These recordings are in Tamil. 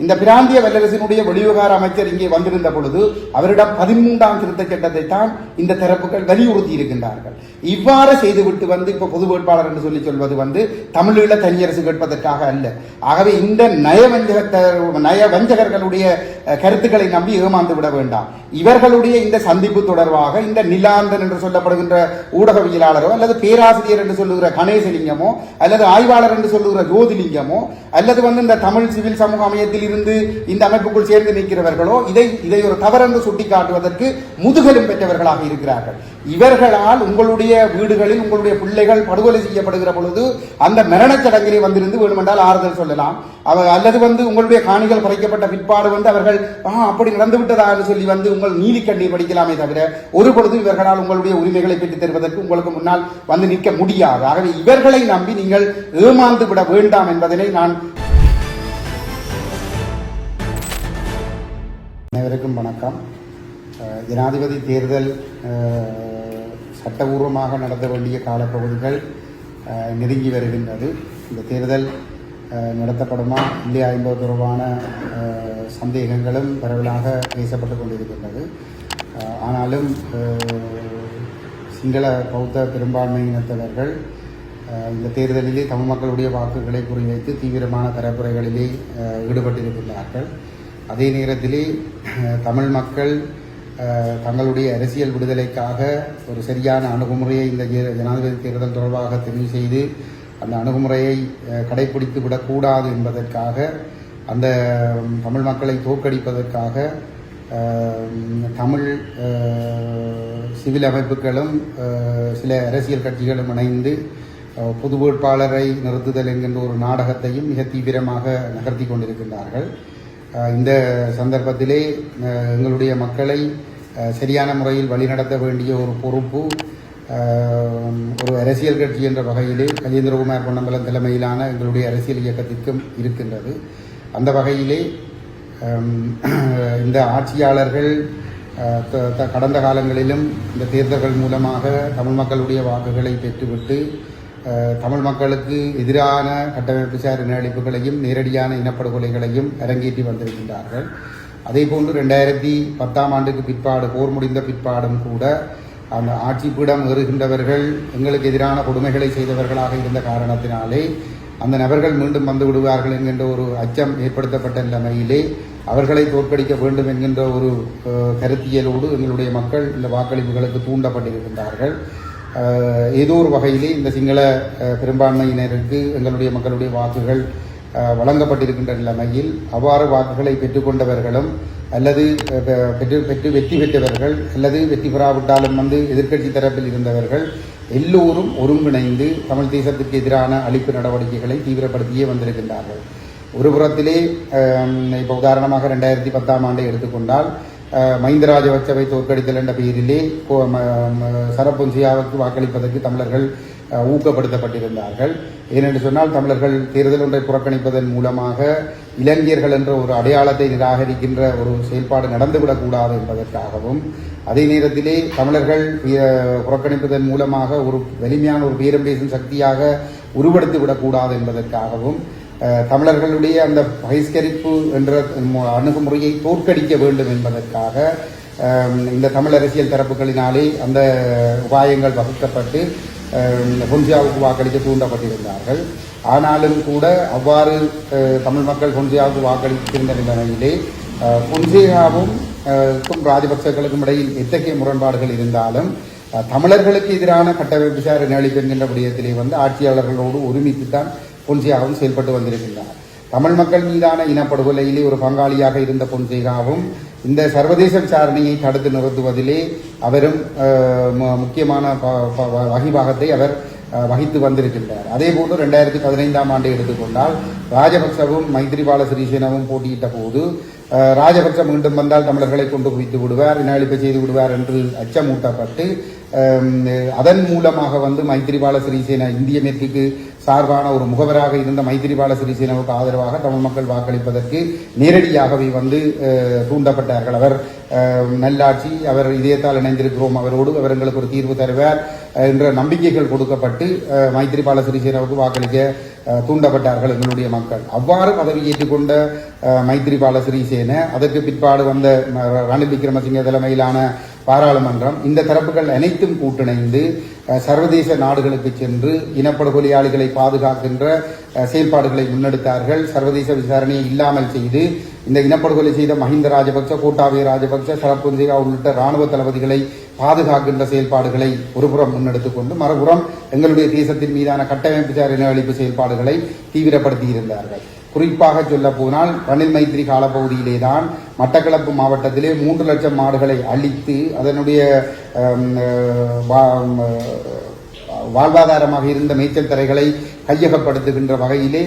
இந்த பிராந்திய வல்லரசினுடைய வெளிவிவகார அமைச்சர் இங்கே வந்திருந்த பொழுது அவரிடம் 13ஆம் திருத்தச் சட்டத்தை தான் இந்த தரப்புகள் வலியுறுத்தி இருக்கின்றார்கள். இவ்வாறு செய்துவிட்டு இப்ப பொது வேட்பாளர் என்று சொல்வது தமிழீழ தனியரசு கேட்பதற்காக அல்ல. ஆகவே இந்த நயவஞ்சகர்களுடைய கருத்துக்களை நம்பி ஏமாந்து விட வேண்டாம். இவர்களுடைய இந்த சந்திப்பு தொடர்பாக இந்த நிலாந்தன் என்று சொல்லப்படுகின்ற ஊடகவியலாளரோ அல்லது பேராசிரியர் என்று சொல்லுகிற கணேசலிங்கமோ அல்லது ஆய்வாளர் என்று சொல்லுகிற ஜோதிலிங்கமோ அல்லது இந்த தமிழ் சிவில் சமூக அமையத்தில் இருந்து இந்த அமைப்புக்குள் சேர்ந்து நிற்கிறவர்களோ இதை ஒரு தவறென்று சுட்டிக்காட்டுவதற்கு முதுகெலும் பெற்றவர்களாக இருக்கிறார்கள். இவர்களால் உங்களுடைய வீடுகளில் உங்களுடைய பிள்ளைகள் படுகொலை செய்யப்படுகிற பொழுது அந்த மரணச் சடங்கிலே வந்திருந்து வேண்டுமென்றால் ஆறுதல் சொல்லலாம். அல்லது உங்களுடைய காணிகள் குறைக்கப்பட்ட பிற்பாடு அவர்கள் அப்படி நடந்து விட்டதா என்று சொல்லி உங்கள் நீதி கண்ணீர் படிக்கலாமே தவிர ஒரு பொழுது இவர்களால் உங்களுடைய உரிமைகளை பெற்றுத் தருவதற்கு உங்களுக்கு முன்னால் நிற்க முடியாது. ஆகவே இவர்களை நம்பி நீங்கள் ஏமாந்து விட வேண்டாம் என்பதனை நான் அனைவருக்கும் வணக்கம். ஜனாதிபதி தேர்தல் சட்டபூர்வமாக நடத்த வேண்டிய காலப்பகுதிகள் நெருங்கி வருகின்றது. இந்த தேர்தல் நடத்தப்படுமா இல்லையா என்பது தொடர்பான சந்தேகங்களும் பரவலாக பேசப்பட்டு கொண்டிருக்கின்றது. ஆனாலும் சிங்கள பௌத்த பெரும்பான்மையினத்தவர்கள் இந்த தேர்தலிலே தமிழ் மக்களுடைய வாக்குகளை குறிவைத்து தீவிரமான பரப்புரைகளிலே ஈடுபட்டிருக்கின்றார்கள். அதே நேரத்திலே தமிழ் மக்கள் தங்களுடைய அரசியல் விடுதலைக்காக ஒரு சரியான அணுகுமுறையை இந்த ஜனாதிபதி தேர்தல் தொடர்பாக தெரிவு செய்து அந்த அணுகுமுறையை கடைபிடித்து விடக்கூடாது என்பதற்காக அந்த தமிழ் மக்களை தோற்கடிப்பதற்காக தமிழ் சிவில் அமைப்புகளும் சில அரசியல் கட்சிகளும் இணைந்து பொது வேட்பாளரை நிறுத்துதல் என்கின்ற ஒரு நாடகத்தையும் மிக தீவிரமாக நகர்த்தி கொண்டிருக்கின்றார்கள். இந்த சந்தர்ப்பத்திலே எங்களுடைய மக்களை சரியான முறையில் வழிநடத்த வேண்டிய ஒரு பொறுப்பு ஒரு அரசியல் கட்சி என்ற வகையிலே கஜேந்திரகுமார் பொன்னம்பலம் தலைமையிலான எங்களுடைய அரசியல் இயக்கத்திற்கும் இருக்கின்றது. அந்த வகையிலே இந்த ஆட்சியாளர்கள் கடந்த காலங்களிலும் இந்த தேர்தல்கள் மூலமாக தமிழ் மக்களுடைய வாக்குகளை பெற்றுவிட்டு தமிழ் மக்களுக்கு எதிரான கட்டமைப்பு சார் இனஅழிப்புகளையும் நேரடியான இனப்படுகொலைகளையும் அரங்கேற்றி வந்திருக்கின்றார்கள். அதேபோன்று 2010ஆம் ஆண்டுக்கு பிற்பாடு போர் முடிந்த பிற்பாடும் கூட அந்த ஆட்சி பீடம் ஏறுகின்றவர்கள் எங்களுக்கு எதிரான கொடுமைகளை செய்தவர்களாக இருந்த காரணத்தினாலே அந்த நபர்கள் மீண்டும் வந்து விடுவார்கள் என்கின்ற ஒரு அச்சம் ஏற்படுத்தப்பட்ட நிலைமையிலே அவர்களை தோற்கடிக்க வேண்டும் என்கின்ற ஒரு கருத்தியலோடு எங்களுடைய மக்கள் இந்த வாக்களிப்புகளுக்கு தூண்டப்பட்டிருக்கின்றார்கள். ஏதோ ஒரு வகையிலே இந்த சிங்கள பெரும்பான்மையினருக்கு எங்களுடைய மக்களுடைய வாக்குகள் வழங்கப்பட்டிருக்கின்ற நிலைமையில் அவ்வாறு வாக்குகளை பெற்றுக்கொண்டவர்களும் அல்லது பெற்று வெற்றி பெற்றவர்கள் அல்லது வெற்றி பெறாவிட்டாலும் எதிர்க்கட்சி தரப்பில் இருந்தவர்கள் எல்லோரும் ஒருங்கிணைந்து தமிழ் தேசத்திற்கு எதிரான அழிப்பு நடவடிக்கைகளை தீவிரப்படுத்தியே வந்திருக்கின்றார்கள். ஒரு புறத்திலே இப்போ உதாரணமாக 2010ஆம் ஆண்டை எடுத்துக்கொண்டால் மஹிந்த ராஜபக்சவை தோற்கடித்தல் என்ற பெயரிலே சரபொன்சியாவுக்கு வாக்களிப்பதற்கு தமிழர்கள் ஊக்கப்படுத்தப்பட்டிருந்தார்கள். ஏனென்று சொன்னால் தமிழர்கள் தேர்தல் ஒன்றை புறக்கணிப்பதன் மூலமாக இளைஞர்கள் என்ற ஒரு அடையாளத்தை நிராகரிக்கின்ற ஒரு செயல்பாடு நடந்துவிடக்கூடாது என்பதற்காகவும் அதே நேரத்திலே தமிழர்கள் புறக்கணிப்பதன் மூலமாக ஒரு வலிமையான ஒரு பேரம் பேசும் சக்தியாக உருவெடுத்து விடக்கூடாது என்பதற்காகவும் தமிழர்களுடைய அந்த பகிஷ்கரிப்பு என்ற அணுகுமுறையை தோற்கடிக்க வேண்டும் என்பதற்காக இந்த தமிழ் அரசியல் தரப்புகளினாலே அந்த உபாயங்கள் வகுக்கப்பட்டு பொன்சியாவுக்கு வாக்களிக்க தூண்டப்பட்டிருந்தார்கள். ஆனாலும் கூட அவ்வாறு தமிழ் மக்கள் பொன்சியாவுக்கு வாக்களித்திருந்த நிலையிலே பொன்சியாவும் ராஜபக்சர்களுக்கும் இடையில் எத்தகைய முரண்பாடுகள் இருந்தாலும் தமிழர்களுக்கு எதிரான கட்டமைப்பு சார் இனஅழிப்பு என்கின்ற விடயத்திலே ஆட்சியாளர்களோடு ஒருமித்துத்தான் பொன்சேகாவும் செயல்பட்டு வந்திருக்கின்றார். தமிழ் மக்கள் மீதான இனப்படுகொலையிலே ஒரு பங்காளியாக இருந்த பொன்சேகாவும் இந்த சர்வதேச விசாரணையை தடுத்து நிறுத்துவதிலே அவரும் முக்கியமான வகிபாகத்தை அவர் வகித்து வந்திருக்கின்றார். அதே போன்று 2015ஆம் ஆண்டை எடுத்துக்கொண்டால் ராஜபக்சவும் மைத்திரிபால சிறிசேனவும் போட்டியிட்ட போது ராஜபக்ச மீண்டும் வந்தால் தமிழர்களை கொண்டு குவித்து விடுவார், இனஅழிப்பை செய்து விடுவார் என்று அச்சமூட்டப்பட்டு அதன் மூலமாக மைத்திரிபால சிறிசேன இந்திய மேற்குக்கு சார்பான ஒரு முகவராக இருந்த மைத்திரிபால சிறிசேனவுக்கு ஆதரவாக தமிழ் மக்கள் வாக்களிப்பதற்கு நேரடியாகவே தூண்டப்பட்டார்கள். அவர் நல்லாட்சி, அவர் இதயத்தால் இணைந்திருக்கிறோம், அவரோடு அவர் எங்களுக்கு ஒரு தீர்வு தருவார் என்ற நம்பிக்கைகள் கொடுக்கப்பட்டு மைத்திரிபால சிறிசேனவுக்கு வாக்களிக்க தூண்டப்பட்டார்கள் எங்களுடைய மக்கள். அவ்வாறு பதவியேற்றுக் கொண்ட மைத்திரிபால சிறிசேன, அதற்கு பிற்பாடு வந்த ரணில் விக்ரமசிங்க தலைமையிலான பாராளுமன்றம் இந்த தரப்புகள் அனைத்தும் கூட்டிணைந்து சர்வதேச நாடுகளுக்கு சென்று இனப்படுகொலையாளிகளை பாதுகாக்கின்ற செயல்பாடுகளை முன்னெடுத்தார்கள். சர்வதேச விசாரணையை இல்லாமல் செய்து இந்த இனப்படுகொலை செய்த மஹிந்த ராஜபக்ச, கோட்டாபய ராஜபக்ச, சரத்பொன்சேகா உள்ளிட்ட இராணுவ தளபதிகளை பாதுகாக்கின்ற செயல்பாடுகளை ஒருபுறம் முன்னெடுத்துக் கொண்டு மறுபுறம் எங்களுடைய தேசத்தின் மீதான கட்டமைப்பு இன அழிப்பு செயல்பாடுகளை தீவிரப்படுத்தி இருந்தார்கள். குறிப்பாக சொல்ல போனால் ரணில் மைத்திரி காலப்பகுதியிலே தான் மட்டக்களப்பு மாவட்டத்திலே 3 லட்சம் மாடுகளை அழித்து அதனுடைய வாழ்வாதாரமாக இருந்த மேய்ச்சல் தரைகளை கையகப்படுத்துகின்ற வகையிலே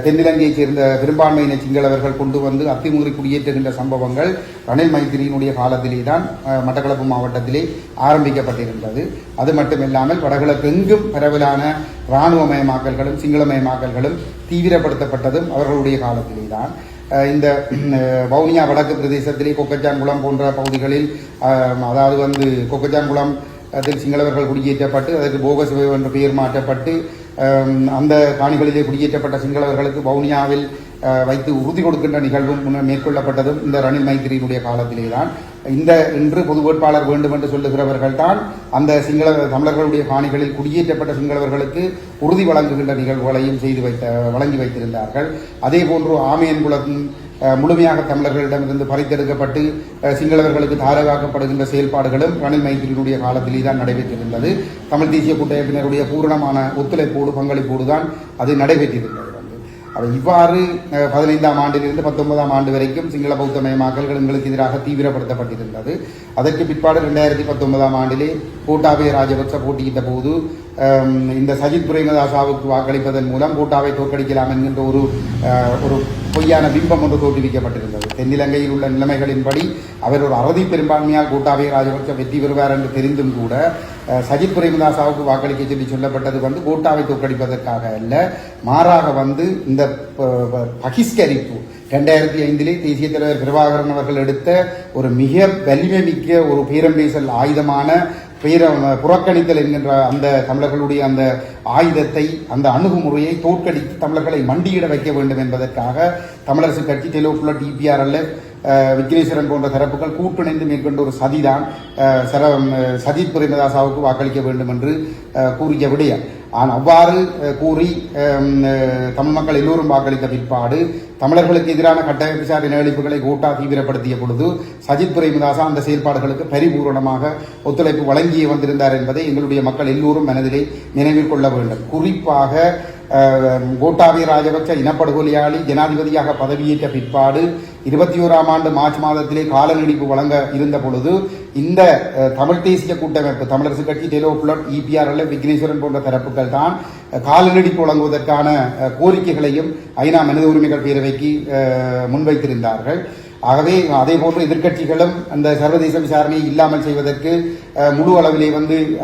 தென்னிலங்கையைச் சேர்ந்த பெரும்பான்மையின சிங்களவர்கள் கொண்டு வந்து அத்துமீறி குடியேற்றுகின்ற சம்பவங்கள் ரணில் மைத்திரியினுடைய காலத்திலே தான் மட்டக்களப்பு மாவட்டத்திலே ஆரம்பிக்கப்பட்டிருந்தது. அது மட்டுமில்லாமல் வடகிழக்கு எங்கும் பரவலான இராணுவமயமாக்கல்களும் சிங்களமயமாக்கல்களும் தீவிரப்படுத்தப்பட்டதும் அவர்களுடைய காலத்திலே தான். இந்த வவுனியா வடக்கு பிரதேசத்திலே கொக்கச்சான்குளம் போன்ற பகுதிகளில் அதாவது கொக்கச்சான்குளம் அதில் சிங்களவர்கள் குடியேற்றப்பட்டு அதற்கு போகசிவ என்ற பெயர் மாற்றப்பட்டு அந்த காணிகளிலே குடியேற்றப்பட்ட சிங்களவர்களுக்கு வவுனியாவில் வைத்து உறுதி கொடுக்கின்ற நிகழ்வும் மேற்கொள்ளப்பட்டதும் இந்த ரணில் மைத்திரியினுடைய காலத்திலே தான். இன்று பொது வேட்பாளர் வேண்டும் என்று சொல்லுகிறவர்கள் தான் அந்த தமிழர்களுடைய காணிகளில் குடியேற்றப்பட்ட சிங்களவர்களுக்கு உறுதி வழங்குகின்ற நிகழ்வுகளையும் வழங்கி வைத்திருந்தார்கள். அதே போன்று ஆமையன்குளம் முழுமையாக தமிழர்களிடமிருந்து பறித்தெடுக்கப்பட்டு சிங்களவர்களுக்கு தாரகாக்கப்படுகின்ற செயல்பாடுகளும் ரணில் மைத்திரியினுடைய காலத்திலே தான் நடைபெற்றிருந்தது. தமிழ் தேசிய கூட்டமைப்பினருடைய பூரணமான ஒத்துழைப்போடு பங்களிப்போடு தான் அது நடைபெற்றிருந்தது. அது இவ்வாறு 15ஆம் ஆண்டிலிருந்து 19ஆம் ஆண்டு வரைக்கும் சிங்கள பௌத்தமயமாக்கல்கள் எங்களுக்கு எதிராக தீவிரப்படுத்தப்பட்டிருந்தது. அதற்கு பிற்பாடு 2019ஆம் ஆண்டிலே கோட்டாபய ராஜபக்ச போட்டியிட்ட போது இந்த சஜித் பிரேமதாசாவுக்கு வாக்களிப்பதன் மூலம் கோட்டாவை தோற்கடிக்கலாம் என்கின்ற ஒரு பொய்யான பிம்பம் ஒன்று தோற்றுவிக்கப்பட்டிருந்தது. தென்னிலங்கையில் உள்ள நிலைமைகளின்படி அவர் ஒரு அறுதி பெரும்பான்மையால் கோட்டாபய ராஜபக்ச வெற்றி பெறுவார் என்று தெரிந்தும் கூட சஜித் பிரேமதாசாவுக்கு வாக்களிக்க சொல்லப்பட்டது கோட்டாவை தோற்கடிப்பதற்காக அல்ல, மாறாக இந்த பகிஷ்கரிப்பு 2005 தேசிய தலைவர் பிரபாகரன் அவர்கள் எடுத்த ஒரு மிக வலிமை மிக்க ஒரு பேரம் பேசல் ஆயுதமான புறக்கணித்தல் என்கின்ற அந்த தமிழர்களுடைய அந்த ஆயுதத்தை, அந்த அணுகுமுறையை தோற்கடித்து தமிழர்களை மண்டியிட வைக்க வேண்டும் என்பதற்காக தமிழரசு கட்சி, டெலோபுல, டிபிஆர்எல்எஃப், விக்னேஸ்வரன் போன்ற தரப்புகள் கூட்டிணைந்து மேற்கொண்ட ஒரு சதிதான் சஜித் பிரேமதாசாவுக்கு வாக்களிக்க வேண்டும் என்று கூறிய விடயம். அவ்வாறு கூறி தமிழ் மக்கள் எல்லோரும் வாக்களித்த பிற்பாடு தமிழர்களுக்கு எதிரான கட்டமைப்பு சார் இன அழிப்புகளை கோட்டா தீவிரப்படுத்திய பொழுது சஜித் பிரேமதாசா அந்த செயல்பாடுகளுக்கு பரிபூரணமாக ஒத்துழைப்பு வழங்கி வந்திருந்தார் என்பதை எங்களுடைய மக்கள் எல்லோரும் மனதிலே நினைவில் கொள்ள வேண்டும். குறிப்பாக கோட்டாபய ராஜபக்ச இனப்படுகொலையாளி ஜனாதிபதியாக பதவியேற்ற பிற்பாடு 21ஆம் ஆண்டு மார்ச் மாதத்திலே கால நீடிப்பு வழங்க இருந்த பொழுது இந்த தமிழ் தேசிய கூட்டமைப்பு, தமிழரசு கட்சி, டெலோபுலட், இபிஆர்எல், விக்னேஸ்வரன் போன்ற தரப்புகள் தான் கால நீடிப்பு வழங்குவதற்கான கோரிக்கைகளையும் ஐநா மனித உரிமைகள் பேரவைக்கு முன்வைத்திருந்தார்கள். ஆகவே அதே போன்று எதிர்க்கட்சிகளும் அந்த சர்வதேச விசாரணையை இல்லாமல் செய்வதற்கு முழு அளவிலே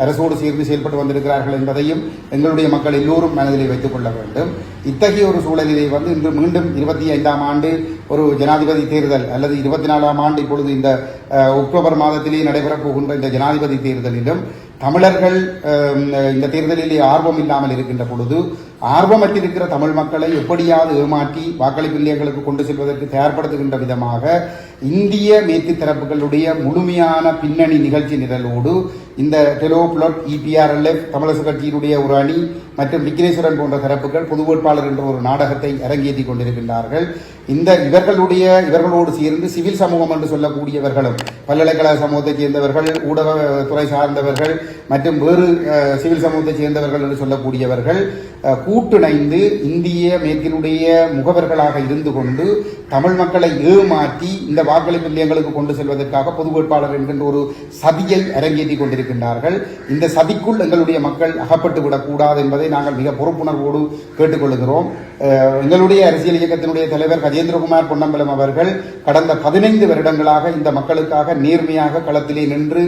அரசோடு சேர்ந்து செயல்பட்டு வந்திருக்கிறார்கள் என்பதையும் எங்களுடைய மக்கள் எல்லோரும் மனதிலே வைத்துக் கொள்ள வேண்டும். இத்தகைய ஒரு சூழலிலே இன்று மீண்டும் 25ஆம் ஆண்டு ஒரு ஜனாதிபதி தேர்தல் அல்லது 24ஆம் ஆண்டு இப்பொழுது இந்த அக்டோபர் மாதத்திலே நடைபெறப் போகின்ற இந்த ஜனாதிபதி தேர்தலிலும் தமிழர்கள் இந்த தேர்தலிலே ஆர்வம் இல்லாமல் இருக்கின்ற பொழுது ஆர்வமற்றிருக்கிற தமிழ் மக்களை எப்படியாவது ஏமாற்றி வாக்களிப்பு நிலையங்களுக்கு கொண்டு செல்வதற்கு தயார்படுத்துகின்ற விதமாக இந்திய மேற்கு தரப்புகளுடைய முழுமையான பின்னணி நிகழ்ச்சி நிரலோடு இந்த டெலோபுலட், இபிஆர்எல்எஃப், தமிழரசு கட்சியினுடைய ஒரு அணி மற்றும் விக்னேஸ்வரன் போன்ற தரப்புகள் பொது வேட்பாளர் என்ற ஒரு நாடகத்தை அரங்கேற்றிக் கொண்டிருக்கின்றார்கள். இவர்களோடு சேர்ந்து சிவில் சமூகம் என்று சொல்லக்கூடியவர்களும், பல்கலைக்கழக சமூகத்தைச் சேர்ந்தவர்கள், ஊடகத்துறை சார்ந்தவர்கள் மற்றும் வேறு சிவில் சமூகத்தைச் சேர்ந்தவர்கள் என்று சொல்லக்கூடியவர்கள் கூட்டிணைந்து இந்திய மேற்கினுடைய முகவர்களாக இருந்து கொண்டு தமிழ் மக்களை ஏமாற்றி இந்த வாக்களிப்பு நிலையங்களுக்கு கொண்டு செல்வதற்காக பொது வேட்பாளர் என்கின்ற ஒரு சதியை அரங்கேற்றிக் கொண்டிருக்கின்றார்கள். இந்த சதிக்குள் எங்களுடைய மக்கள் அகப்பட்டு விடக்கூடாது என்பதை நாங்கள் மிக பொறுப்புணர்வோடு கேட்டுக்கொள்கிறோம். எங்களுடைய அரசியல் இயக்கத்தினுடைய தலைவர் கஜேந்திரகுமார் பொன்னம்பலம் அவர்கள் கடந்த 15 வருடங்களாக இந்த மக்களுக்காக நேர்மையாக களத்திலே நின்று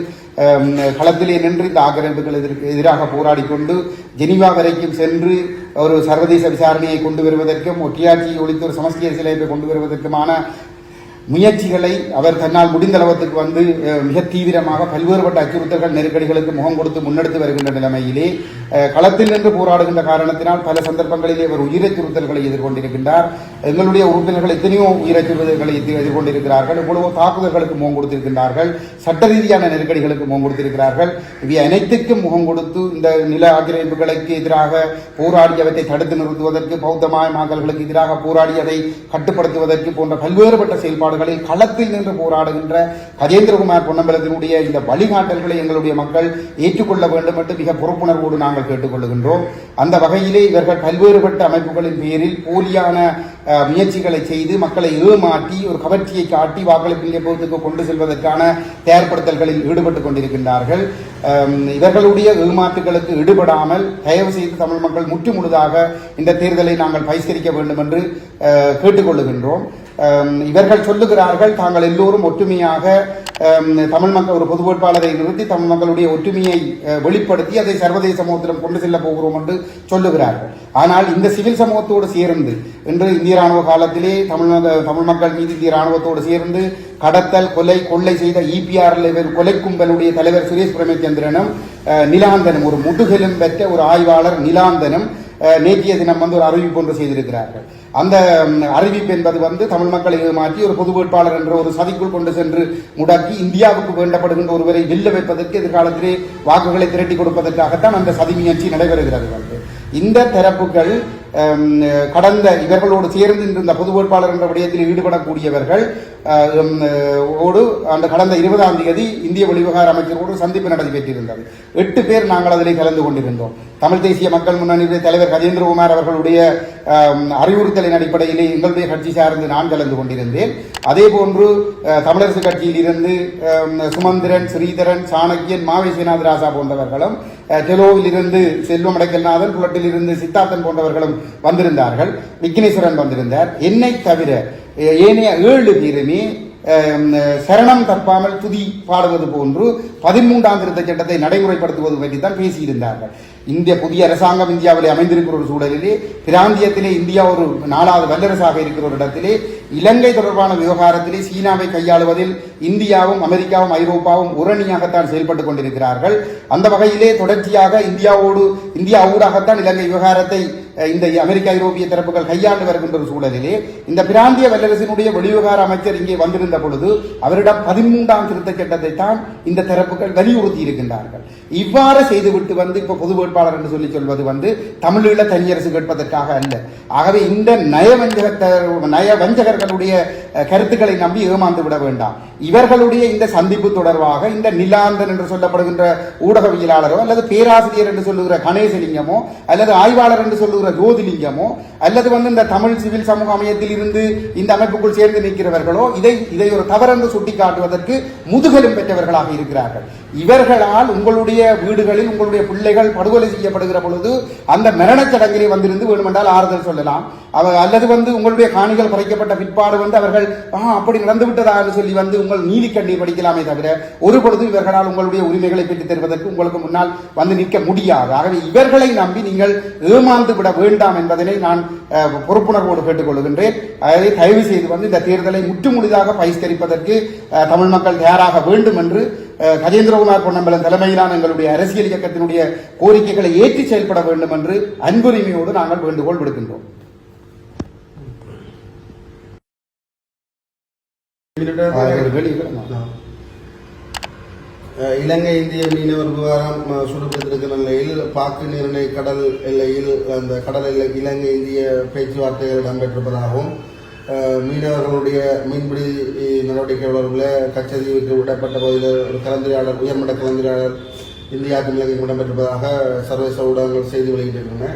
இந்த ஆக்கிரமிப்புகளுக்கு எதிராக போராடிக்கொண்டு ஜெனீவா வரைக்கும் சென்று ஒரு சர்வதேச விசாரணையை கொண்டு வருவதற்கும் ஒற்றையாட்சியை ஒழித்து ஒரு சமஸ்தி அரசியலமைப்பை கொண்டு வருவதற்குமான முயற்சிகளை அவர் தன்னால் முடிந்த அளவுக்கு வந்து மிக தீவிரமாக பல்வேறுபட்ட அச்சுறுத்தல்கள் நெருக்கடிகளுக்கு முகம் கொடுத்து முன்னெடுத்து வருகின்ற நிலைமையிலே களத்தில் நின்று போராடுகின்ற காரணத்தினால் பல சந்தர்ப்பங்களிலே அவர் உயிரச்சுறுத்தல்களை எதிர்கொண்டிருக்கின்றார். எங்களுடைய உறுப்பினர்கள் எத்தனையோ உயிரச்சுறுத்தல்களை எதிர்கொண்டிருக்கிறார்கள், எவ்வளவோ தாக்குதல்களுக்கு முகம் கொடுத்திருக்கின்றார்கள், சட்ட ரீதியான நெருக்கடிகளுக்கு முகம் கொடுத்திருக்கிறார்கள். இவை அனைத்துக்கும் முகம் கொடுத்து இந்த நில ஆக்கிரமிப்புகளுக்கு எதிராக போராடியவற்றை தடுத்து நிறுத்துவதற்கு, பௌத்தமயமாக்கல்களுக்கு எதிராக போராடி அதை கட்டுப்படுத்துவதற்கு போன்ற பல்வேறுபட்ட செயல்பாடுகளில் களத்தில் நின்று போராடுகின்ற கஜேந்திரகுமார் பொன்னம்பலத்தினுடைய இந்த வழிகாட்டல்களை எங்களுடைய மக்கள் ஏற்றுக்கொள்ள வேண்டும் என்று மிக பொறுப்புணர்வோடு நாங்கள் கேட்டுக்கொள்கின்றோம். அந்த வகையிலே இவர்கள் பல்வேறுபட்ட அமைப்புகளின் பேரில் போலியான முயற்சிகளை செய்து மக்களை ஏமாற்றி ஒரு கவர்ச்சியை காட்டி வாக்களிப்பு நிலையத்துக்கு கொண்டு செல்வதற்கான தயார்படுத்தல்களில் ஈடுபட்டுக் கொண்டிருக்கின்றார்கள். இவர்களுடைய ஏமாற்றுகளுக்கு ஈடுபடாமல் தயவு செய்து தமிழ் மக்கள் முற்றுமுழுதாக இந்த தேர்தலை நாங்கள் பகிஷ்கரிக்க வேண்டும் என்று கேட்டுக்கொள்ளுகின்றோம். இவர்கள் சொல்லுகிறார்கள் தாங்கள் எல்லோரும் ஒற்றுமையாக தமிழ் மக்கள் ஒரு பொது வேட்பாளரை நிறுத்தி தமிழ் மக்களுடைய ஒற்றுமையை வெளிப்படுத்தி அதை சர்வதேச சமூகத்திடம் கொண்டு செல்ல போகிறோம் என்று சொல்லுகிறார்கள். ஆனால் இந்த சிவில் சமூகத்தோடு சேர்ந்து இன்று இந்திய ராணுவ காலத்திலே தமிழ் மக்கள் மீது இந்திய ராணுவத்தோடு சேர்ந்து கடத்தல், கொள்ளை செய்த EPR கொலை கும்பலுடைய தலைவர் சுரேஷ் பிரேமச்சந்திரனும் நிலாந்தனும், ஒரு முதுகெலும் பெற்ற ஒரு ஆய்வாளர் நிலாந்தனும் நேற்றைய தினம் வந்து ஒரு அறிவிப்பு ஒன்று செய்திருக்கிறார்கள். அந்த அறிவிப்பு என்பது வந்து தமிழ் மக்களை ஏமாற்றி ஒரு பொது வேட்பாளர் என்ற ஒரு சதிக்குள் கொண்டு சென்று முடக்கி இந்தியாவுக்கு வேண்டப்படுகின்ற ஒருவரை வெல்ல வைப்பதற்கு எதிர்காலத்திலே வாக்குகளை திரட்டி கொடுப்பதற்காகத்தான் அந்த சதி முயற்சி நடைபெறுகிறது. வந்து இந்த தரப்புகள் கடந்த இவர்களோடு சேர்ந்து இந்த பொது வேட்பாளர் என்ற விடயத்தில் ஈடுபடக்கூடியவர்கள் அந்த கடந்த 20ஆம் தேதி இந்திய வெளிவிவகார அமைச்சரோடு சந்திப்பு நடைபெற்றிருந்தது. 8 பேர் நாங்கள் அதில் கலந்து கொண்டிருந்தோம். தமிழ் தேசிய மக்கள் முன்னணியுடைய தலைவர் கஜேந்திரகுமார் அவர்களுடைய அறிவுறுத்தலின் அடிப்படையிலே எங்களுடைய கட்சி சார்ந்து நான் கலந்து கொண்டிருந்தேன். அதே போன்று தமிழரசு கட்சியில் இருந்து சுமந்திரன், ஸ்ரீதரன், சாணக்கியன், மாவேசிநாத் ராசா போன்றவர்களும், டெலோவில் இருந்து செல்வம் அடைக்கல்நாதன், புலட்டில் இருந்து சித்தார்த்தன் போன்றவர்களும் வந்திருந்தார்கள். விக்னேஸ்வரன் வந்திருந்தார். என்னை தவிர ஏனைய 7 பேருமே சரணம் தப்பாமல் துதி பாடுவது போன்று 13ஆம் திருத்தச் சட்டத்தை நடைமுறைப்படுத்துவது பற்றி தான் பேசியிருந்தார்கள். இந்திய புதிய அரசாங்கம் இந்தியாவிலே அமைந்திருக்கிற ஒரு சூழலிலே, பிராந்தியத்திலே இந்தியா ஒரு 4வது வல்லரசாக இருக்கிற ஒரு இடத்திலே இலங்கை தொடர்பான விவகாரத்திலே சீனாவை கையாளுவதில் இந்தியாவும் அமெரிக்காவும் ஐரோப்பாவும் உரணியாகத்தான் செயல்பட்டுக் கொண்டிருக்கிறார்கள். அந்த வகையிலே தொடர்ச்சியாக இந்தியா ஊடாகத்தான் இலங்கை விவகாரத்தை இந்த அமெரிக்க ஐரோப்பிய தரப்புகள் கையாண்டு வருகின்ற ஒரு சூழலிலே இந்த பிராந்திய வல்லரசினுடைய வெளிவிவகார அமைச்சர் இங்கே வந்திருந்த பொழுது அவரிடம் 13ஆம் திருத்தச் சட்டத்தை தான் இந்த தரப்புகள் வலியுறுத்தி இருக்கின்றார்கள். இவ்வாறு செய்துவிட்டு வந்து இப்ப பொது வேட்பாளர் என்று சொல்வது வந்து தமிழீழ தனியரசு கேட்பதற்காக அல்ல. ஆகவே இந்த நயவஞ்சகர்களுடைய கருத்துக்களை நம்பி ஏமாந்து விட வேண்டாம். இவர்களுடைய இந்த சந்திப்பு தொடர்பாக இந்த நிலாந்தன் என்று சொல்லப்படுகின்ற ஊடகவியலாளரோ அல்லது பேராசிரியர் என்று சொல்லுகிற கணேசலிங்கமோ அல்லது ஆய்வாளர் என்று சொல்லுகிற ஜோதிலிங்கமோ அல்லது வந்து இந்த தமிழ் சிவில் சமூக அமையத்தில் இருந்து இந்த அமைப்புக்குள் சேர்ந்து நிற்கிறவர்களோ இதை ஒரு தவறென்று சுட்டிக்காட்டுவதற்கு முதுகெலும் பெற்றவர்களாக இருக்கிறார்கள். இவர்களால் உங்களுடைய வீடுகளில் உங்களுடைய பிள்ளைகள் படுகொலை செய்யப்படுகிற பொழுது அந்த மரணச் சடங்கிலே வந்திருந்து வேணுமென்றால் ஆறுதல் சொல்லலாம். அல்லது வந்து உங்களுடைய காணிகள் குறைக்கப்பட்ட பிற்பாடு வந்து அவர்கள் அப்படி நடந்து விட்டதா என்று சொல்லி வந்து உங்கள் நீதி கண்ணீர் படிக்கலாமே தவிர ஒரு பொழுதும் இவர்களால் உங்களுடைய உரிமைகளை பெற்றுத் தருவதற்கு உங்களுக்கு முன்னால் வந்து நிற்க முடியாது. ஆகவே இவர்களை நம்பி நீங்கள் ஏமாந்து விட வேண்டாம் என்பதனை நான் பொறுப்புணர்வோடு கேட்டுக்கொள்கின்றேன். அதை தயவு செய்து வந்து இந்த தேர்தலை முற்றுமுழுதாக பகிஷ்கரிப்பதற்கு தமிழ் மக்கள் தயாராக வேண்டும் என்று கஜேந்திரகுமார் பொன்னம்பலம் தலைமையிலான எங்களுடைய அரசியல் இயக்கத்தினுடைய கோரிக்கைகளை ஏற்றி செயல்பட வேண்டும் என்று அன்புரிமையோடு நாங்கள் வேண்டுகோள் விடுக்கின்றோம். இலங்கை இந்திய மீனவர் விவகாரம் சுடுபடுத்திருக்கிற நிலையில் பாக்கு நிர்ணய கடல் எல்லையில் அந்த கடல் எல்லை இலங்கை இந்திய பேச்சுவார்த்தைகள் இடம்பெற்றிருப்பதாகவும் மீனவர்களுடைய மீன்பிடி நடவடிக்கை தொடர்பில் கச்சதீவுக்கு விடப்பட்ட பகுதியில் ஒரு கலந்துரையாடல், உயர்மட்ட கலந்துரையாடல் இந்தியாவுக்கும் இலங்கைக்கும் இடம்பெற்றிருப்பதாக சர்வதேச ஊடகங்கள் செய்தி வெளியிட்டிருக்கின்றன.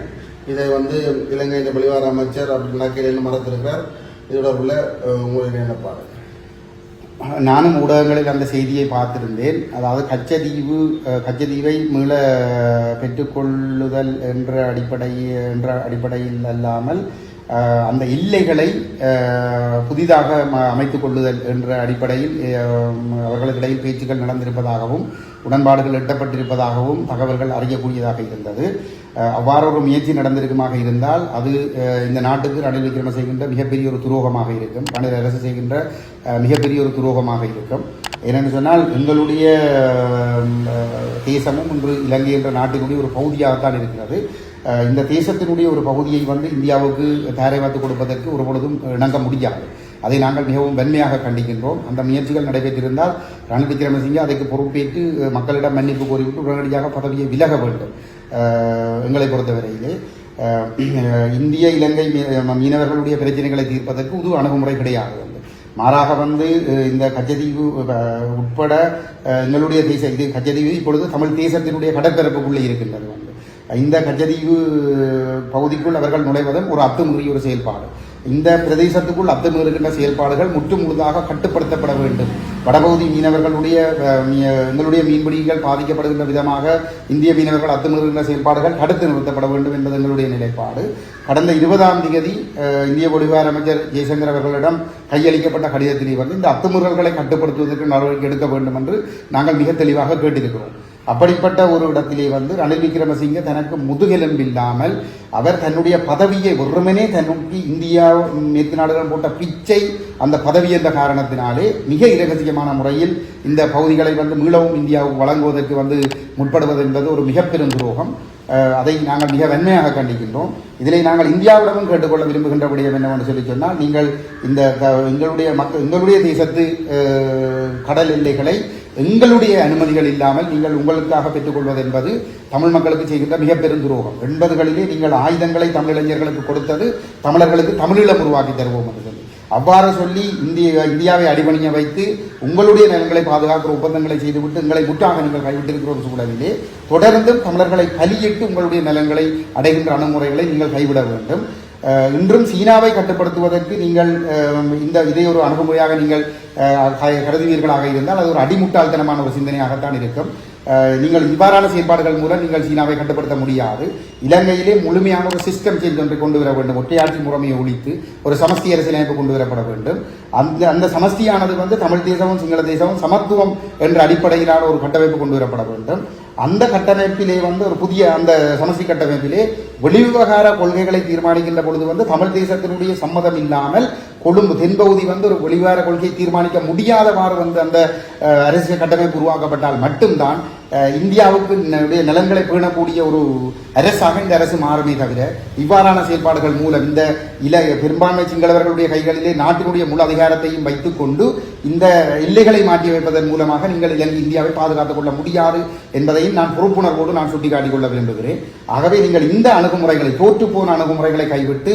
இதை வந்து இலங்கையின் வெளிவார அமைச்சர் அப்படி நடக்கையில் மறத்திருக்கிறார். இது தொடர்பில் உங்களுடைய நிலைப்பாடு? நானும் ஊடகங்களில் அந்த செய்தியை பார்த்திருந்தேன். அதாவது கச்சதீவை மீள பெற்றுக்கொள்ளுதல் என்ற அடிப்படையில் அல்லாமல் அந்த எல்லைகளை புதிதாக அமைத்துக் கொள்ளுதல் என்ற அடிப்படையில் அவர்களுக்கிடையில் பேச்சுக்கள் நடந்திருப்பதாகவும் உடன்பாடுகள் எட்டப்பட்டிருப்பதாகவும் தகவல்கள் அறியக்கூடியதாக இருந்தது. அவ்வாறு ஒரு முயற்சி நடந்திருக்குமாக இருந்தால் அது இந்த நாட்டுக்கு ரணில் விக்ரம செய்கின்ற மிகப்பெரிய ஒரு துரோகமாக இருக்கும். ரணில் அரசு செய்கின்ற மிகப்பெரிய ஒரு துரோகமாக இருக்கும். ஏனென்று சொன்னால் எங்களுடைய தேசமும் இன்று இலங்கை என்ற நாட்டினுடைய ஒரு பகுதியாகத்தான் இருக்கிறது. இந்த தேசத்தினுடைய ஒரு பகுதியை இந்தியாவுக்கு தாரை வார்த்து கொடுப்பதற்கு ஒரு பொழுதும் இணங்க முடியாது. அதை நாங்கள் மிகவும் வன்மையாக கண்டிக்கின்றோம். அந்த முயற்சிகள் நடைபெற்றிருந்தால் ரணில் விக்ரமசிங்கே அதற்கு பொறுப்பேற்று மக்களிடம் மன்னிப்பு கோரிவிட்டு உடனடியாக பதவியை விலக வேண்டும். எங்களை பொறுத்தவரையிலே இந்திய இலங்கை மீனவர்களுடைய பிரச்சனைகளை தீர்ப்பதற்கு ஒரு அணுகுமுறை கிடையாது. மாறாக இந்த கச்சதீவு உட்பட எங்களுடைய இது கச்சதீவு இப்பொழுது தமிழ் தேசத்தினுடைய கடற்பரப்புக்குள்ளே இருக்கின்றது. இந்த கச்சதீவு பகுதிக்குள் அவர்கள் நுழைவதும் ஒரு அத்துமீறிய ஒரு செயல்பாடு. இந்த பிரதேசத்துக்குள் அத்துமீறுகின்ற செயல்பாடுகள் முற்றுமுழுதாக கட்டுப்படுத்தப்பட வேண்டும். வடபகுதி மீனவர்களுடைய எங்களுடைய மீன்பிடிகள் பாதிக்கப்படுகின்ற விதமாக இந்திய மீனவர்கள் அத்துமீறுகின்ற செயல்பாடுகள் தடுத்து நிறுத்தப்பட வேண்டும் என்பது எங்களுடைய நிலைப்பாடு. கடந்த 20ஆம் தேதி இந்திய வெளிவிவகார அமைச்சர் ஜெய்சங்கர் அவர்களிடம் கையளிக்கப்பட்ட கடிதத்திலே இந்த அத்துமீறல்களை கட்டுப்படுத்துவதற்கு நடவடிக்கை எடுக்க வேண்டும் என்று நாங்கள் மிக தெளிவாக கேட்டிருக்கிறோம். அப்படிப்பட்ட ஒரு இடத்திலே ரணில் விக்ரமசிங்கே தனக்கு முதுகெலும்பில்லாமல் அவர் தன்னுடைய பதவியை ஒருமனே தன்னுக்கு இந்தியா மேற்கு நாடுகள் போட்ட பிச்சை அந்த பதவி என்ற காரணத்தினாலே மிக இரகசியமான முறையில் இந்த பகுதிகளை மீளவும் இந்தியாவுக்கு வழங்குவதற்கு முற்படுவது என்பது ஒரு மிக பெரும் துரோகம். அதை நாங்கள் மிக வன்மையாக கண்டிக்கின்றோம். இதிலே நாங்கள் இந்தியாவிடமும் கேட்டுக்கொள்ள விரும்புகின்ற விடயம் என்னவென்று சொன்னால், நீங்கள் இந்த எங்களுடைய தேசத்து கடல் எல்லைகளை எங்களுடைய அனுமதிகள் இல்லாமல் நீங்கள் உங்களுக்காக பெற்றுக்கொள்வது என்பது தமிழ் மக்களுக்கு செய்கின்ற மிக பெரும் துரோகம். 80களிலே நீங்கள் ஆயுதங்களை தமிழிளைஞர்களுக்கு கொடுத்தது தமிழர்களுக்கு தமிழீழம் உருவாக்கி தருவோம் என்று சொல்லி அவ்வாறு சொல்லி இந்தியாவை அடிபணிய வைத்து உங்களுடைய நிலங்களை பாதுகாக்கிற ஒப்பந்தங்களை செய்துவிட்டு எங்களை முற்றாக நீங்கள் கைவிட்டிருக்கிற ஒரு சூழலிலே தொடர்ந்தும் தமிழர்களை பலியிட்டு உங்களுடைய நிலங்களை அடைகின்ற அணுகுமுறைகளை நீங்கள் கைவிட வேண்டும். இன்றும் சீனாவை கட்டுப்படுத்துவதற்கு நீங்கள் இதை ஒரு அணுகுமுறையாக நீங்கள் கருதுவீர்களாக இருந்தால் அது ஒரு அடிமுட்டாள்தனமான ஒரு சிந்தனையாகத்தான் இருக்கும். நீங்கள் இவ்வாறான செயற்பாடுகள் மூலம் நீங்கள் சீனாவை கட்டுப்படுத்த முடியாது. இலங்கையிலே முழுமையான ஒரு சிஸ்டம் சேஞ்ச் ஒன்றை கொண்டு வர வேண்டும். ஒற்றையாட்சி முறைமையை ஒழித்து ஒரு சமஸ்தி அரசியலமைப்பு கொண்டு வரப்பட வேண்டும். அந்த சமஸ்தியானது தமிழ் தேசமும் சிங்கள தேசமும் சமத்துவம் என்ற அடிப்படையிலான ஒரு கட்டமைப்பு கொண்டு வரப்பட வேண்டும். அந்த கட்டமைப்பிலே ஒரு புதிய அந்த சமஸ்தி கட்டமைப்பிலே வெளிவிவகார கொள்கைகளை தீர்மானிக்கின்ற பொழுது தமிழ் தேசத்தினுடைய சம்மதம் இல்லாமல் கொழும்பு தென்பகுதி ஒரு வெளிவிவகார கொள்கையை தீர்மானிக்க முடியாதவாறு அந்த அரசியல் கட்டமைப்பு உருவாக்கப்பட்டால் மட்டும்தான் இந்தியாவுக்கு நலன்களை பேணக்கூடிய ஒரு அரசாக இந்த அரசு மாறுமே தவிர இவ்வாறான செயல்பாடுகள் மூலம் இந்த பெரும்பான்மை சிங்களவர்களுடைய கைகளிலே நாட்டினுடைய முழு அதிகாரத்தையும் வைத்துக் கொண்டு இந்த எல்லைகளை மாற்றி வைப்பதன் மூலமாக நீங்கள் இந்தியாவை பாதுகாத்துக் கொள்ள முடியாது என்பதையும் நான் பொறுப்புணர்வோடு நான் சுட்டிக்காட்டிக் கொள்ள விரும்புகிறேன். ஆகவே நீங்கள் இந்த அணுகுமுறைகளை தோற்றுப்போன அணுகுமுறைகளை கைவிட்டு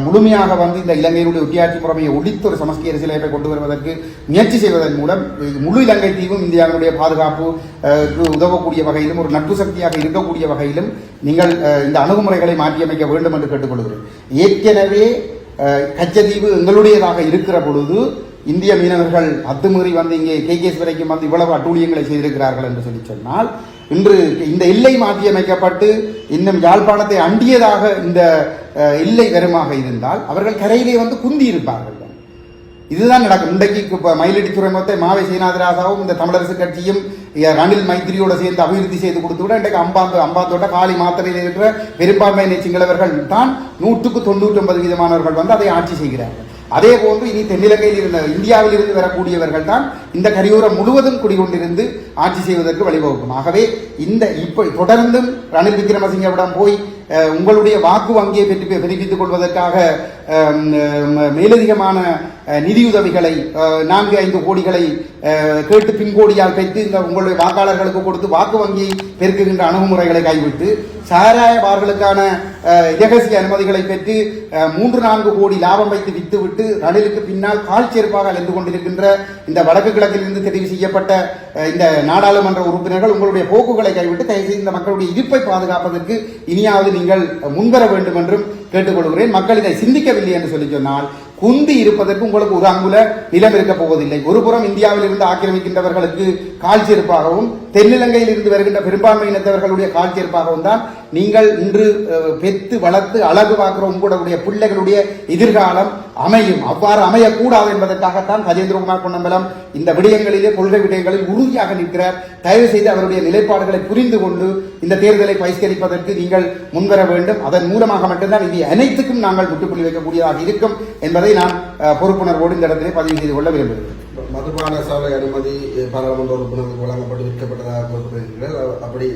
முழுமையாக இந்த இலங்கையினுடைய ஒட்டியாட்சி முறைமையை ஒழித்து ஒரு சமஸ்தி அரசியலமைப்பை கொண்டு வருவதற்கு முயற்சி செய்வதன் மூலம் முழு இலங்கை தீவும் இந்தியாவுடைய பாதுகாப்பு உதவக்கூடிய வகையிலும் ஒரு நட்பு சக்தியாக இருக்கக்கூடிய வகையிலும் நீங்கள் இந்த அணுகுமுறைகளை மாற்றியமைக்க வேண்டும் என்று கேட்டுக்கொள்கிறேன். ஏற்கனவே கச்சதீவு எங்களுடையதாக இருக்கிற பொழுது இந்திய மீனவர்கள் அத்துமீறி இங்கே கேகேஸ் வரைக்கும் இவ்வளவு அட்டூழியங்களை செய்திருக்கிறார்கள் என்று சொன்னால் இன்று இந்த எல்லை மாற்றியமைக்கப்பட்டு இன்னும் யாழ்ப்பாணத்தை அண்டியதாக இந்த எல்லை வருமாக இருந்தால் அவர்கள் கரையிலே குந்தி இருப்பார்கள். இதுதான் நடக்கும். இன்றைக்கு மயிலடி துறைமுகத்தை மாவை சீனாதிராசாவும் இந்த தமிழரசு கட்சியும் ரணில் மைத்திரியோடு சேர்ந்து அபிவிருத்தி செய்து கொடுத்து விட இன்றைக்கு அம்பாந்தோட்ட காலி மாத்திரையில் இருக்கிற பெரும்பான்மையினை சிங்களவர்கள் தான் 199% அதை ஆட்சி செய்கிறார்கள். அதே போன்று இனி தென்னிலங்கையில் இருந்த இந்தியாவில் இருந்து வரக்கூடியவர்கள் தான் இந்த கரையோரம் முழுவதும் குடிகொண்டிருந்து ஆட்சி செய்வதற்கு வழிவகுக்கும். ஆகவே இப்ப தொடர்ந்தும் ரணில் விக்ரமசிங்கவிடம் போய் உங்களுடைய வாக்கு வங்கியை பெருப்பித்துக் கொள்வதற்காக மேலதிகமான நிதியுதவிகளை 4-5 கோடிகளை கேட்டு பின்கோடியால் பெற்று உங்களுடைய வாக்காளர்களுக்கு கொடுத்து வாக்கு வங்கியை பெருக்குகின்ற அணுகுமுறைகளை கைவிட்டு சாராய பார்களுக்கான இரகசிய அனுமதிகளை பெற்று 3-4 கோடி லாபம் வைத்து வித்துவிட்டு ரணிலுக்கு பின்னால் கால் சேர்ப்பாக அலைந்து கொண்டிருக்கின்ற இந்த வடக்கு கிழக்கில் இருந்து தெரிவு செய்யப்பட்ட இந்த நாடாளுமன்ற உறுப்பினர்கள் உங்களுடைய போக்குகளை கைவிட்டு தயவுசெய்து இந்த மக்களுடைய இருப்பை பாதுகாப்பதற்கு இனியாவது நீங்கள் முன்வர வேண்டும் என்றும் கேட்டுக்கொள்கிறேன். மக்கள் இதை சிந்திக்கவில்லை என்று சொன்னால் குந்தி இருப்பதற்கு உங்களுக்கு ஒரு அங்குல நிலம் இருக்க போவதில்லை. ஒருபுறம் இந்தியாவில் இருந்து ஆக்கிரமிக்கின்றவர்களுக்கு கால் செருப்பாகவும் தென்னிலங்கையில் இருந்து வருகின்ற பெரும்பான்மையினத்தவர்களுடைய காட்சியற்பாகவும் தான் நீங்கள் இன்று பெத்து வளர்த்து அழகு பார்க்கிற உங்களுடைய பிள்ளைகளுடைய எதிர்காலம் அமையும். அவ்வாறு அமையக்கூடாது என்பதற்காகத்தான் கஜேந்திரகுமார் பொன்னம்பலம் இந்த விடயங்களிலே கொள்கை விடயங்களில் உறுதியாக நிற்கிறார். தயவு செய்து அவருடைய நிலைப்பாடுகளை புரிந்து கொண்டு இந்த தேர்தலை பகிஷ்கரிப்பதற்கு நீங்கள் முன்வர வேண்டும். அதன் மூலமாக மட்டும்தான் இது அனைத்துக்கும் நாங்கள் முற்றுப்புள்ளி வைக்கக்கூடியதாக இருக்கும் என்பதை நான் பொறுப்புணர்வோடு இந்த இடத்திலே பதிவு செய்து கொள்ள விரும்புகிறேன். மதுபான சாலை அனுமதி பாராளுமன்ற உறுப்பினர்களுக்கு வழங்கப்பட்டு விற்கப்பட்டதாக குறிப்பிடுகிறீர்கள். அப்படி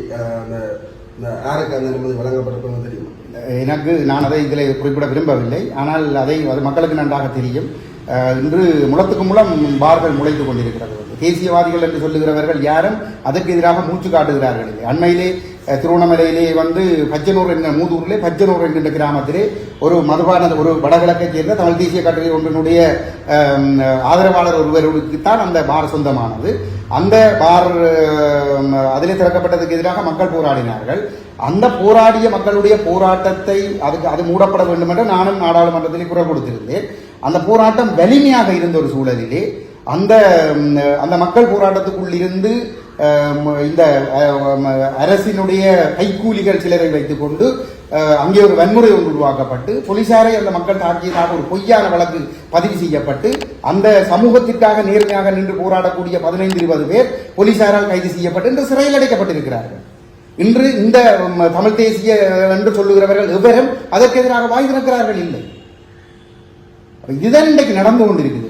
யாருக்கு அந்த அனுமதி வழங்கப்பட்டிருப்பது தெரியும்? நான் அதை இதில் குறிப்பிட விரும்பவில்லை. ஆனால் அது மக்களுக்கு நன்றாக தெரியும். இன்று முளத்துக்கு முளம் பார்கள் முளைத்துக் கொண்டிருக்கிறது. தேசியவாதிகள் என்று சொல்லுகிறவர்கள் யாரும் அதற்கு எதிராக மூச்சு காட்டுகிறார்கள். அண்மையிலே திருவண்ணாமலையிலே பச்சனூர் என்ற மூதூரிலே பச்சனூர் என்கின்ற கிராமத்திலே ஒரு மதுபான ஒரு வடகிழக்கைச் சேர்ந்த தமிழ் தேசிய கட்டுரை ஒன்றினுடைய ஆதரவாளர் ஒருவருக்குத்தான் அந்த பார் சொந்தமானது. அந்த பார் அதிலே திறக்கப்பட்டதுக்கு எதிராக மக்கள் போராடினார்கள். அந்த போராடிய மக்களுடைய போராட்டத்தை அது மூடப்பட வேண்டும் என்று நானும் நாடாளுமன்றத்திலே குரல் கொடுத்திருந்தேன். அந்த போராட்டம் வலிமையாக இருந்த ஒரு சூழலிலே அந்த மக்கள் போராட்டத்துக்குள் இருந்து இந்த அரசினுடைய கைக்கூலிகள் சிலரை வைத்துக் கொண்டு அங்கே ஒரு வன்முறை ஒன்று உருவாக்கப்பட்டு போலீசாரை அந்த மக்கள் தாக்கியதாக ஒரு பொய்யான வழக்கு பதிவு செய்யப்பட்டு அந்த சமூகத்திற்காக நேர்மையாக நின்று போராடக்கூடிய 15-20 பேர் போலீசாரால் கைது செய்யப்பட்டு இன்று சிறையில் அடைக்கப்பட்டிருக்கிறார்கள். இன்று இந்த தமிழ் தேசிய என்று சொல்லுகிறவர்கள் எவரும் அதற்கு எதிராக வாய் திறக்கிறார்கள் இல்லை. இதுதான் இன்றைக்கு நடந்து கொண்டிருக்குது.